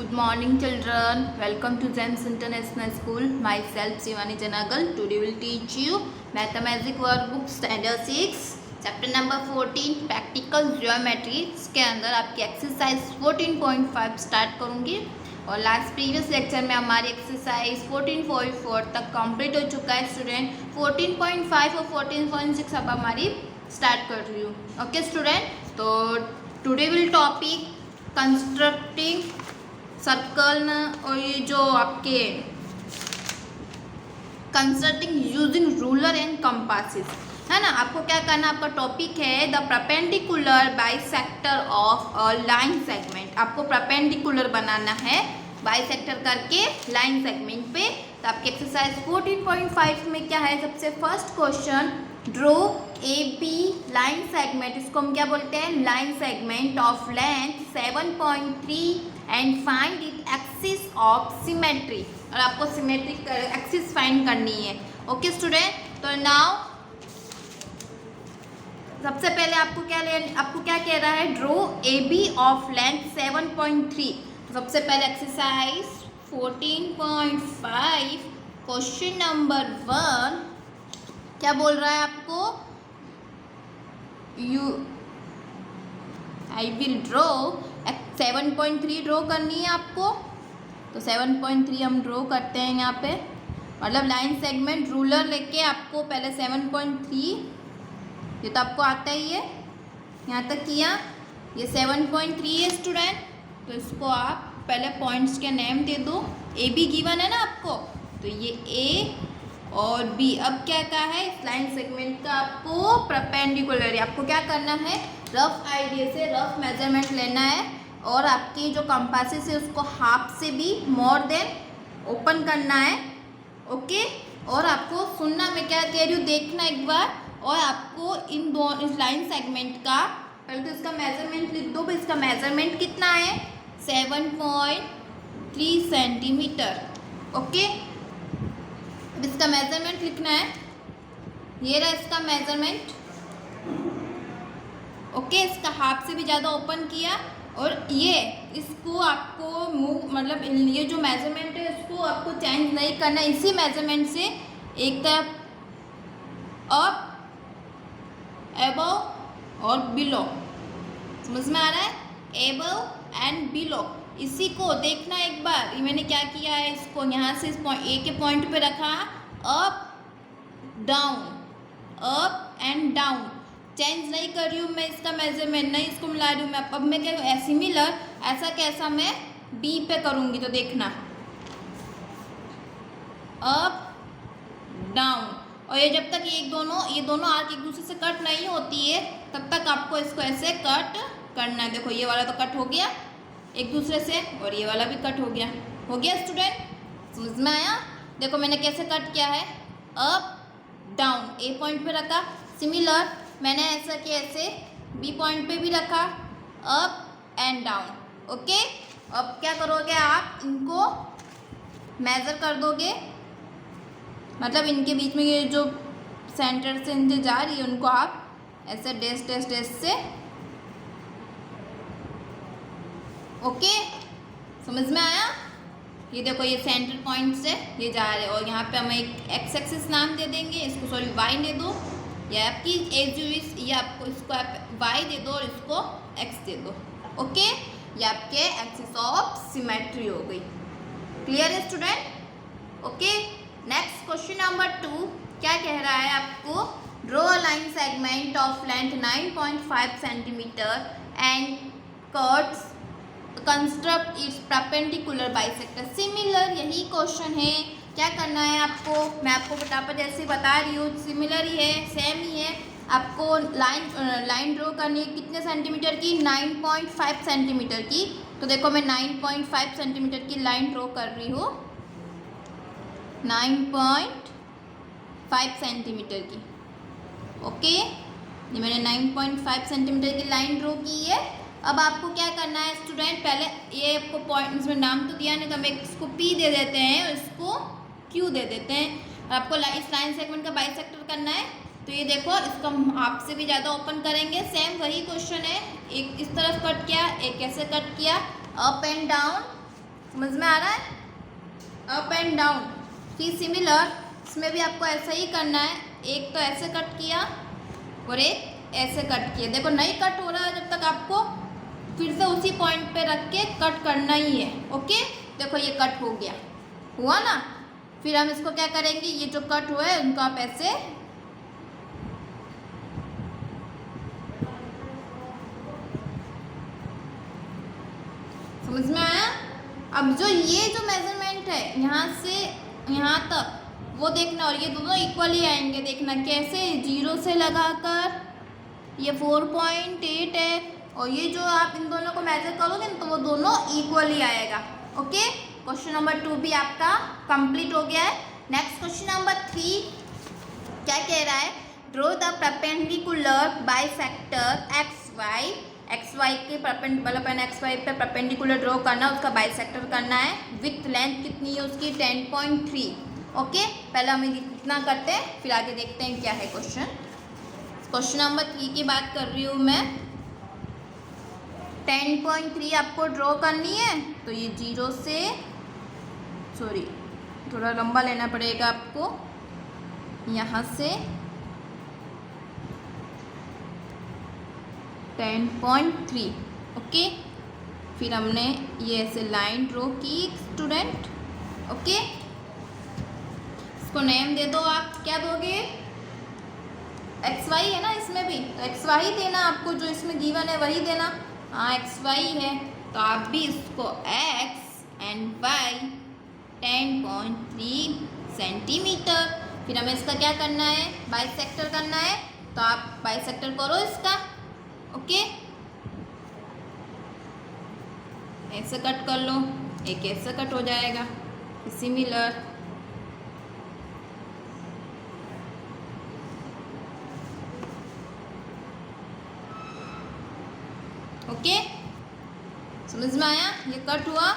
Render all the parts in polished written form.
Good morning, children. Welcome to Gems International School. Myself, Shivani Janagal. Today will teach you Mathematics Workbook Standard 6, Chapter number 14, Practical Geometry. इसके अंदर आपकी exercise 14.5 start करूँगी और last previous lecture में हमारी exercise 14.4 तक complete हो चुका है स्टूडेंट. 14.5 और 14.6 अब हमारी स्टार्ट कर रही हूँ. ओके स्टूडेंट, तो today will topic constructing circle और ये जो आपके constructing using ruler and compasses है ना. आपको क्या करना, आपका टॉपिक है the perpendicular bisector of a line segment. आपको परपेंडिकुलर बनाना है बाइसेक्टर करके लाइन सेगमेंट पे. तो आपकी एक्सरसाइज 14.5 में क्या है, सबसे first question, draw A B line segment. इसको हम क्या बोलते हैं, line segment of length 7.3 and find it axis of symmetry. और आपको सिमेट्रिक एक्सिस फाइंड करनी है. ओके स्टूडेंट, तो नाउ सबसे पहले आपको क्या कह रहा है, draw A B of length 7.3. सबसे पहले एक्सरसाइज 14.5 क्वेश्चन नंबर 1 क्या बोल रहा है आपको, आई विल ड्रॉ 7.3 ड्रॉ करनी है आपको. तो 7.3 हम ड्रॉ करते हैं यहाँ पे, मतलब लाइन सेगमेंट रूलर लेके आपको पहले 7.3, ये तो आपको आता ही है, यहाँ तक किया. ये 7.3 है स्टूडेंट. तो इसको आप पहले पॉइंट्स के नेम दे दो. ए बी गिवन है ना आपको, तो ये ए और बी. अब क्या कहा है, इस लाइन सेगमेंट का आपको परपेंडिकुलर है. आपको क्या करना है, रफ आइडिया से रफ मेजरमेंट लेना है और आपकी जो कंपासेस है उसको हाफ से भी मोर देन ओपन करना है. ओके, और आपको सुनना, मैं क्या कह रही हूँ देखना एक बार. और आपको इस लाइन सेगमेंट का पहले तो इसका मेजरमेंट लिख दो. इसका मेजरमेंट कितना है, 7.3 सेंटीमीटर. ओके, अब इसका मेजरमेंट लिखना है. ये रहा इसका मेजरमेंट. ओके, इसका हाफ से भी ज़्यादा ओपन किया और ये इसको आपको मूव, मतलब ये जो मेजरमेंट है इसको आपको चेंज नहीं करना. इसी मेजरमेंट से एक तरफ अप, एबव और बिलो. समझ में आ रहा है, एबव एंड बिलो. इसी को देखना एक बार. ये मैंने क्या किया है, इसको यहाँ से इस ए के पॉइंट पे रखा, up down, up and down. Change नहीं कर रही हूँ मैं इसका मेजरमेंट, नहीं इसको मिला रही हूँ मैं. अब मैं क्या सिमिलर ऐसा कैसा मैं बी पे करूँगी, तो देखना अप डाउन. और ये जब तक ये दोनों आर्क एक दूसरे से कट नहीं होती है तब तक आपको इसको ऐसे कट करना है. देखो ये वाला तो कट हो गया एक दूसरे से और ये वाला भी कट हो गया स्टूडेंट. समझ में आया. देखो मैंने कैसे कट किया है, अप डाउन, ए पॉइंट पे रखा. सिमिलर मैंने ऐसा किया, ऐसे बी पॉइंट पे भी रखा, अप एंड डाउन. ओके, अब क्या करोगे आप, इनको मेज़र कर दोगे, मतलब इनके बीच में ये जो सेंटर से इनसे जा रही है उनको आप ऐसे डैश डैश डैश से. ओके, समझ में आया. ये देखो ये सेंटर पॉइंट से ये जा रहे हैं और यहाँ पे हम एक एक्स एक्सिस नाम दे देंगे, इसको सॉरी वाई दे दो, या आपकी एज ये आपको इसको आप वाई दे दो और इसको एक्स दे दो. ओके, ये आपके एक्सिस ऑफ सिमेट्री हो गई. क्लियर है student. Okay, next question number 2 क्या कह रहा है आपको, draw a line segment of length 9.5 centimetre and cuts construct it's perpendicular bisector. Similar यही क्वेश्चन है. क्या करना है आपको, मैं आपको फटाफट जैसे बता रही हूँ, सिमिलर ही है, सेम ही है. आपको लाइन ड्रॉ करनी है कितने सेंटीमीटर की, 9.5 सेंटीमीटर की. तो देखो मैं 9.5 सेंटीमीटर की लाइन ड्रॉ कर रही हूँ, 9.5 सेंटीमीटर की. ओके, ये मैंने 9.5 सेंटीमीटर की लाइन ड्रॉ की है. अब आपको क्या करना है स्टूडेंट, पहले ये आपको पॉइंट, इसमें नाम तो दिया नहीं तो हम इसको P दे देते हैं और इसको Q दे देते हैं. और आपको इस लाइन सेगमेंट का बाइसेक्टर करना है. तो ये देखो इसको हम हाफ से भी ज़्यादा ओपन करेंगे. सेम वही क्वेश्चन है, एक इस तरफ कट किया, एक ऐसे कट किया, अप एंड डाउन, समझ में आ रहा है? Up and down. See similar, इसमें भी आपको ऐसा ही करना है। एक तो ऐसे कट किया और एक ऐसे कट किया। देखो नहीं कट हो रहा है जब तक आपको फिर से उसी पॉइंट पे रख के कट करना ही है। ओके, देखो ये कट हो गया, हुआ ना। फिर हम इसको क्या करेंगे, ये जो कट हुआ है उनको आप ऐसे समझ में आया? अब जो ये जो मेजरमेंट है यहाँ से यहाँ तक वो देखना, और ये दोनों इक्वली आएंगे। देखना कैसे, जीरो से लगाकर ये 4.8 है, और ये जो आप इन दोनों को मेजर करोगे तो वो दोनों इक्वली आएगा। ओके, क्वेश्चन नंबर 2 भी आपका कंप्लीट हो गया है। नेक्स्ट क्वेश्चन नंबर 3 क्या कह रहा है, draw the perpendicular bisector X Y के परपेंडिकुलर एक्स वाई पे परपेंडिकुलर ड्रॉ करना, उसका बाइसेक्टर करना है। विथ लेंथ कितनी है उसकी, 10.3। ओके, पहले हम इतना करते हैं फिर आगे देखते हैं क्या है क्वेश्चन। क्वेश्चन नंबर 3 की बात कर रही हूँ मैं। 10.3 आपको ड्रॉ करनी है, तो ये जीरो से, सॉरी थोड़ा लंबा लेना पड़ेगा आपको, यहाँ से 10.3। ओके, फिर हमने ये ऐसे लाइन ड्रॉ की स्टूडेंट। ओके, इसको नेम दे दो आप, क्या दोगे, एक्स वाई है ना इसमें भी, तो एक्स वाई देना आपको, जो इसमें गिवन है वही देना। हाँ एक्स वाई है, तो आप भी इसको एक्स एंड वाई 10.3 सेंटीमीटर। फिर हमें इसका क्या करना है, बाइसेक्टर करना है, तो आप बाइसेक्टर करो इसका। ओके, ऐसे कट कर लो, एक ऐसे कट हो जाएगा सिमिलर। ओके, समझ में आया? ये कट हुआ।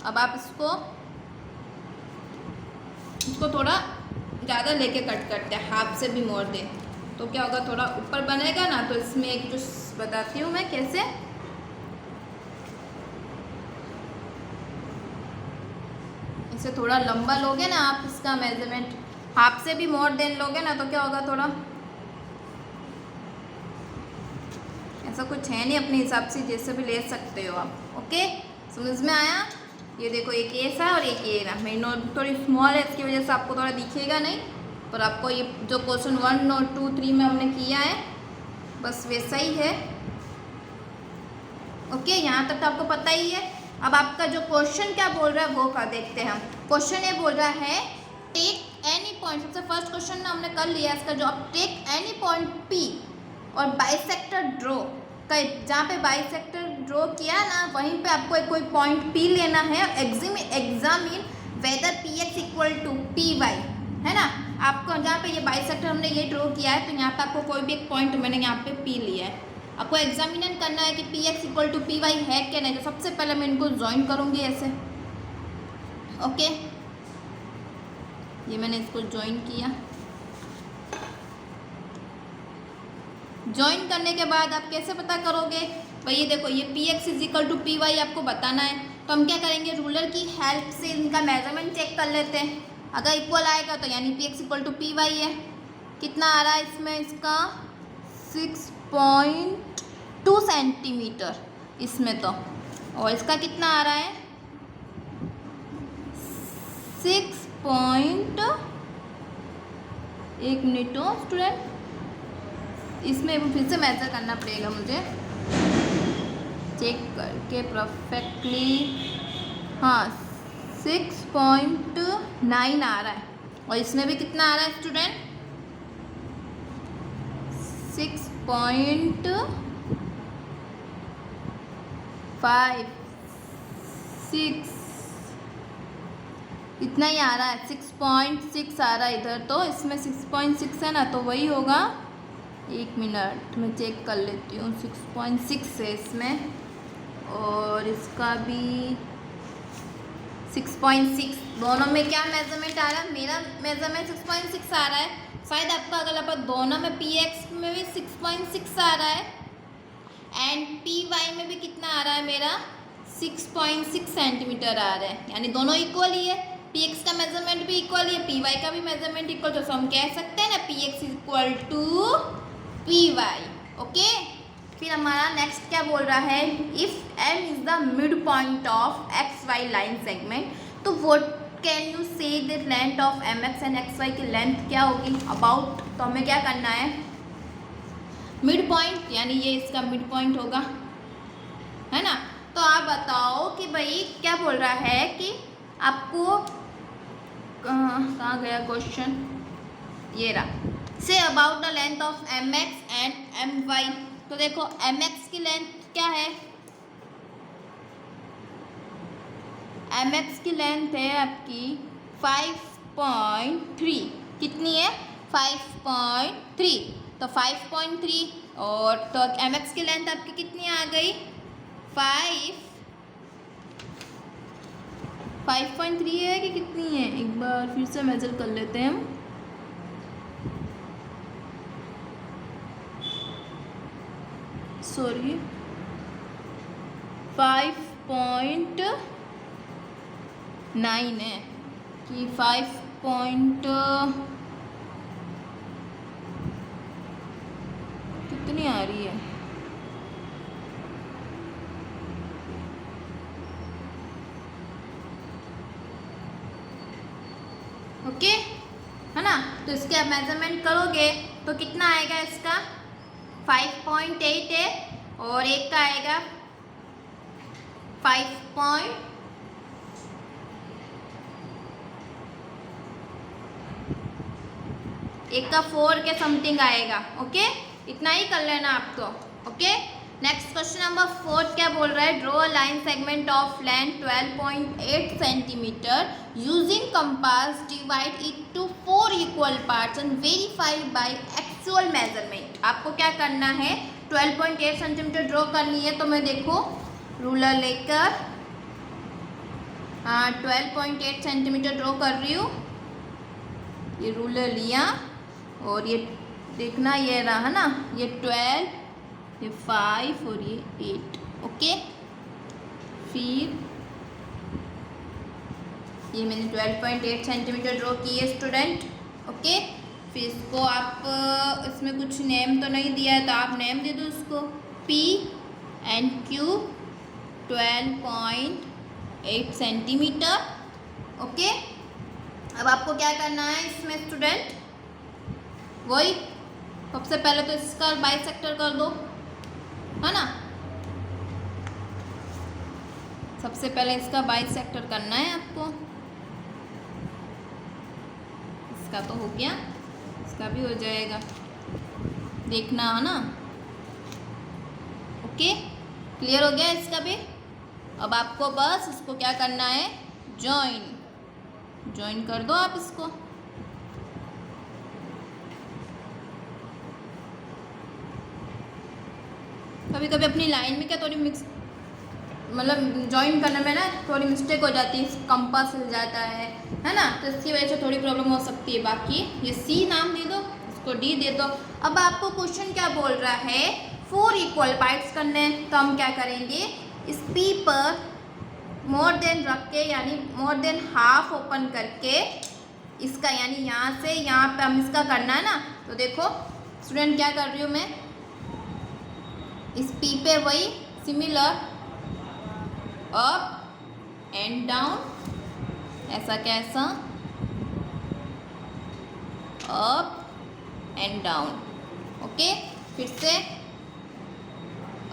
अब आप इसको थोड़ा ज़्यादा लेके कट करते हैं, हाथ से भी मोड़ दें तो क्या होगा, थोड़ा ऊपर बनेगा ना। तो इसमें एक जो बताती हूँ मैं कैसे, इसे थोड़ा लंबा लोगे ना आप, इसका मेजरमेंट हाथ से भी मोड़ दे लोगे ना, तो क्या होगा, थोड़ा ऐसा कुछ है नहीं, अपने हिसाब से जैसे भी ले सकते हो आप। ओके, समझ में आया? ये देखो एक ऐसा और एक ये ना, मेरी नोट थोड़ी स्मॉल है इसकी वजह से आपको थोड़ा दिखेगा नहीं, पर आपको ये जो क्वेश्चन 1 और 2 3 में हमने किया है बस वैसा ही है। ओके, यहाँ तक तो आपको पता ही है। अब आपका जो क्वेश्चन क्या बोल रहा है वो का देखते हैं हम। क्वेश्चन ये बोल रहा है टेक एनी पॉइंट, सबसे फर्स्ट क्वेश्चन हमने कर लिया इसका जो, अब टेक एनी पॉइंट पी और बाइसेक्टर ड्रॉ का, जहाँ पे बाइसेक्टर ड्रॉ किया ना वहीं पे आपको कोई पॉइंट पी लेना है। Examine whether P X equal to P Y, है ना। आपको जहाँ पे ये बाइसेक्टर हमने ये ड्रॉ किया है, तो यहाँ पे आपको कोई भी एक पॉइंट मैंने यहाँ पे पी लिया है, आपको एग्जामिन करना है कि P X equal to P Y है क्या नहीं। तो सबसे पहले मैं इनको ज्वाइन करूँगी ऐसे। ओके, ये मैंने इसको ज्वाइन किया। ज्वाइन करने के बाद आप कैसे पता करोगे भाई, ये देखो ये P X is equal to P Y आपको बताना है। तो हम क्या करेंगे, रूलर की हेल्प से इनका मेजरमेंट चेक कर लेते हैं। अगर इक्वल आएगा तो यानी P X equal to P Y है। कितना आ रहा है इसमें, इसका 6.2 सेंटीमीटर इसमें तो, और इसका कितना आ रहा है 1 मिनट हो स्टूडेंट, इसमें फिर से मेजर करना पड़ेगा मुझे, चेक करके परफेक्टली। हाँ 6.9 आ रहा है, और इसमें भी कितना आ रहा है स्टूडेंट 6.56, इतना ही आ रहा है। 6.6 आ रहा है इधर, तो इसमें 6.6 है ना, तो वही होगा। 1 मिनट मैं चेक कर लेती हूँ। 6.6 है इसमें, और इसका भी 6.6, दोनों में क्या मेजरमेंट आ रहा है, मेरा मेजरमेंट 6.6 आ रहा है, शायद आपका अगर दोनों में पी एक्स में भी 6.6 आ रहा है एंड पी वाई में भी कितना आ रहा है मेरा 6.6 सेंटीमीटर आ रहा है, यानी दोनों इक्वल ही है। पी एक्स का मेजरमेंट भी इक्वल है, पी वाई का भी मेजरमेंट इक्वल, तो हम कह सकते हैं ना P X equal to P Y. Okay, फिर हमारा नेक्स्ट क्या बोल रहा है, if M is the mid point of X Y line segment, तो what can you say the length of M X and X Y की length क्या होगी अबाउट। तो हमें क्या करना है, मिड पॉइंट यानी ये इसका मिड पॉइंट होगा, है ना। तो आप बताओ कि भाई क्या बोल रहा है कि आपको कहाँ गया क्वेश्चन, ये रहा, से about the length of M X and M Y. तो देखो एम एक्स की लेंथ क्या है, एम एक्स की लेंथ है आपकी 5.3, कितनी है 5.3, तो 5.3 और तो एम एक्स की लेंथ आपकी कितनी आ गई 5.3 है कि कितनी है, एक बार फिर से मेजर कर लेते हैं हम। सॉरी 5.9 है कि 5 कितनी आ रही है, ओके है ना। तो इसके आप मेजरमेंट करोगे तो कितना आएगा, इसका 5.8 है और एक का आएगा 5. एक का 4 के समथिंग आएगा। ओके, इतना ही कर लेना आप तो। ओके, नेक्स्ट क्वेश्चन नंबर 4 क्या बोल रहा है, draw a line segment of length 12.8 centimetre using compass, divide it to 4 equal parts and verify by actual measurement. आपको क्या करना है, 12.8 सेंटीमीटर ड्रॉ करनी है। तो मैं देखो रूलर लेकर 12.8 सेंटीमीटर ड्रॉ कर रही हूँ, ये रूलर लिया और ये देखना ये रहा ना, ये 12, ये 5 और ये 8। ओके, फिर ये मैंने 12.8 सेंटीमीटर ड्रॉ की है स्टूडेंट। ओके, फिर इसको आप इसमें कुछ नेम तो नहीं दिया है तो आप नेम दे दो इसको, P and Q 12.8 centimetre. Okay, अब आपको क्या करना है इसमें स्टूडेंट, वही सबसे पहले तो इसका बाइसेक्टर कर दो, है ना। सबसे पहले इसका बाइसेक्टर करना है आपको, इसका तो हो गया, इसका भी हो जाएगा, देखना है ना। ओके, क्लियर हो गया इसका भी। अब आपको बस इसको क्या करना है, ज्वाइन कर दो आप इसको। कभी कभी अपनी लाइन में क्या थोड़ी मतलब ज्वाइन करने में ना थोड़ी मिस्टेक हो जाती है, कंपास हिल जाता है ना, तो इसकी वजह से थोड़ी प्रॉब्लम हो सकती है। बाकी ये C नाम दे दो, इसको D दे दो। अब आपको क्वेश्चन क्या बोल रहा है, 4 इक्वल पार्ट्स करने हैं, तो हम क्या करेंगे, इस P पर मोर देन रख के यानी मोर देन हाफ ओपन करके इसका यानी यहाँ से यहाँ पे हम इसका करना है ना। तो देखो स्टूडेंट क्या कर रही हूँ मैं, इस P पे वही सिमिलर अप एंड डाउन, ऐसा कैसा अप एंड डाउन। ओके, फिर से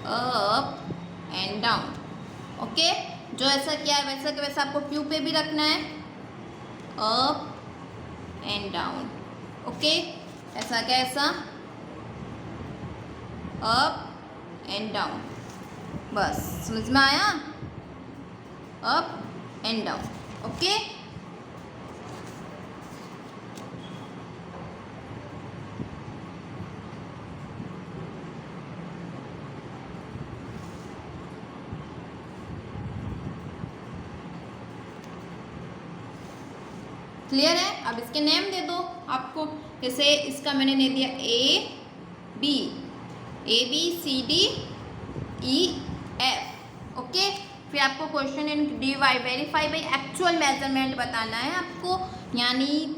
अप एंड डाउन। ओके, जो ऐसा किया है वैसा के वैसा आपको Q पे भी रखना है, अप एंड डाउन। ओके, ऐसा कैसा अप एंड डाउन, बस समझ में आया, up and down. Okay, clear है। अब इसके नेम दे दो आपको, जैसे इसका मैंने दे दिया A B C D E F। Okay, फिर आपको question in DY verify by actual measurement बताना है आपको, यानी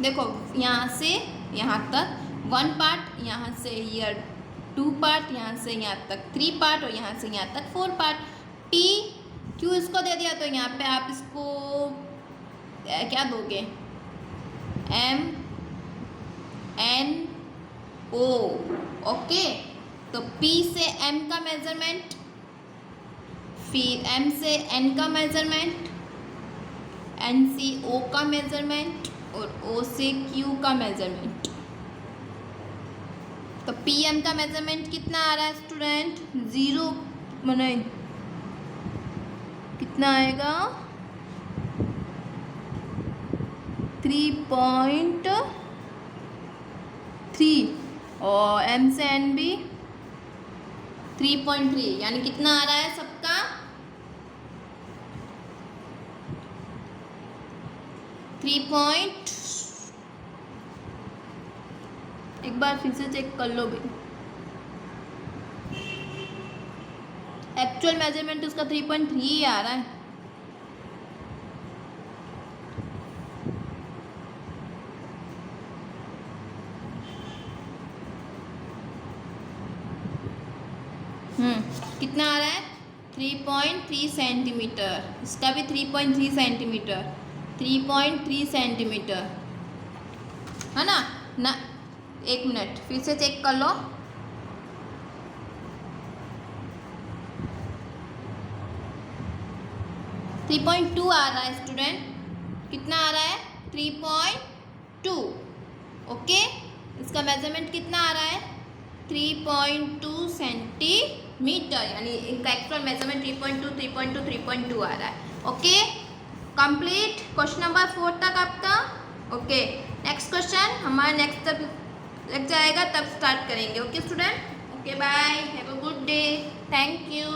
देखो यहाँ से यहाँ तक 1 पार्ट, यहाँ से ईयर 2 पार्ट, यहाँ से यहाँ तक 3 पार्ट और यहाँ से यहाँ तक 4 पार्ट। पी क्यों इसको दे दिया, तो यहाँ पे आप इसको क्या दोगे, एम एन ओ, ओके। तो पी से एम का मेजरमेंट, फिर एम से एन का मेजरमेंट, एन से ओ का मेजरमेंट और ओ से क्यू का मेजरमेंट। तो पी एम का मेजरमेंट कितना आ रहा है स्टूडेंट, 0 बनाए, कितना आएगा 3.3 और एम से एन भी 3.3, यानी कितना आ रहा है सबका 3. एक बार फिर से चेक कर लो भाई, एक्चुअल मेजरमेंट उसका 3.3 ही आ रहा है। कितना आ रहा है 3.3 सेंटीमीटर, इसका भी 3.3 सेंटीमीटर, 3.3 सेंटीमीटर है ना। 1 मिनट फिर से चेक कर लो, थ्री 3.2 आ रहा है स्टूडेंट, कितना आ रहा है 3.2, ओके। इसका मेजरमेंट कितना आ रहा है 3.2 सेंटीमीटर, यानी इनका एक्चुअल मेजरमेंट 3.2 आ रहा है, ओके। कंप्लीट क्वेश्चन नंबर 4 तक आपका, ओके। नेक्स्ट क्वेश्चन हमारा नेक्स्ट तब लग जाएगा, तब स्टार्ट करेंगे, okay student, okay bye, have a good day, thank you.